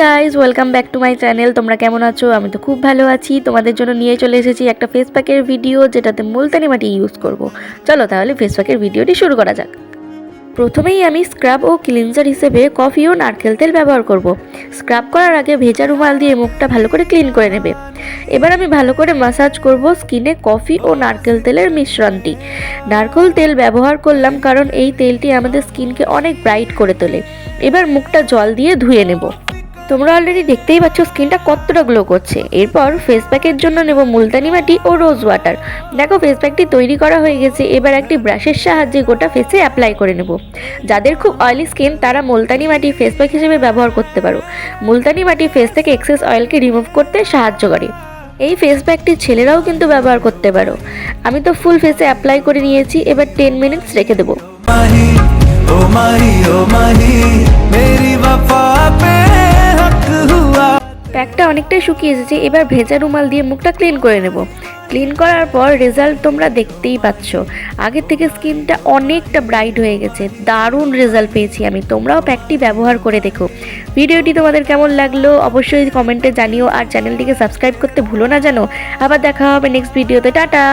Guys, welcome back to my channel. তোমরা কেমন আছো? আমি তো খুব ভালো আছি। তোমাদের জন্য নিয়ে চলে এসেছি একটা ফেস প্যাকের ভিডিও, যেটাতে মুলতানি মাটি ইউজ করব। চলো তাহলে ফেস প্যাকের ভিডিওটি শুরু করা যাক। প্রথমেই আমি স্ক্রাব ও ক্লিনজার হিসেবে কফি ও নারকেল তেল ব্যবহার করব। স্ক্রাব করার আগে ভেজা রুমাল দিয়ে মুখটা ভালো করে ক্লিন করে নেবে। এবার আমি ভালো করে ম্যাসাজ করব স্কিনে কফি ও নারকেল তেলের মিশ্রণটি। নারকেল তেল ব্যবহার করলাম কারণ এই তেলটি আমাদের স্কিনকে অনেক ব্রাইট করে তোলে। এবার মুখটা জল দিয়ে ধুয়ে নেব। তোমরা অলরেডি দেখতেই পাচ্ছ স্কিনটা কতটা গ্লো করছে। এরপর ফেস প্যাকের জন্য নেব মুলতানি মাটি ও রোজ ওয়াটার। দেখো ফেস প্যাকটি তৈরি করা হয়ে গেছে। এবার একটি ব্রাশের সাহায্যে গোটা ফেসে অ্যাপ্লাই করে নেব। যাদের খুব অয়েলি স্কিন তারা মুলতানি মাটি ফেস প্যাক হিসেবে ব্যবহার করতে পারো। মুলতানি মাটি ফেস থেকে এক্সেস অয়েলকে রিমুভ করতে সাহায্য করে। এই ফেস প্যাকটি ছেলেরাও কিন্তু ব্যবহার করতে পারো। আমি তো ফুল ফেসে অ্যাপ্লাই করে নিয়েছি। এবার 10 মিনিটস রেখে দেবো। প্যাকটা অনেকটাই শুকিয়ে এসেছে। এবার ভেজা রুমাল দিয়ে মুখটা ক্লিন করে নেব। ক্লিন করার পর রেজাল্ট তোমরা দেখতেই পাচ্ছ। আগের থেকে স্কিনটা অনেকটা ব্রাইট হয়ে গেছে। দারুণ রেজাল্ট পেয়েছি আমি। তোমরাও প্যাকটি ব্যবহার করে দেখো। ভিডিওটি তোমাদের কেমন লাগলো অবশ্যই কমেন্টে জানিও, আর চ্যানেলটিকে সাবস্ক্রাইব করতে ভুলো না যেন। আবার দেখা হবে নেক্সট ভিডিওতে। টাটা।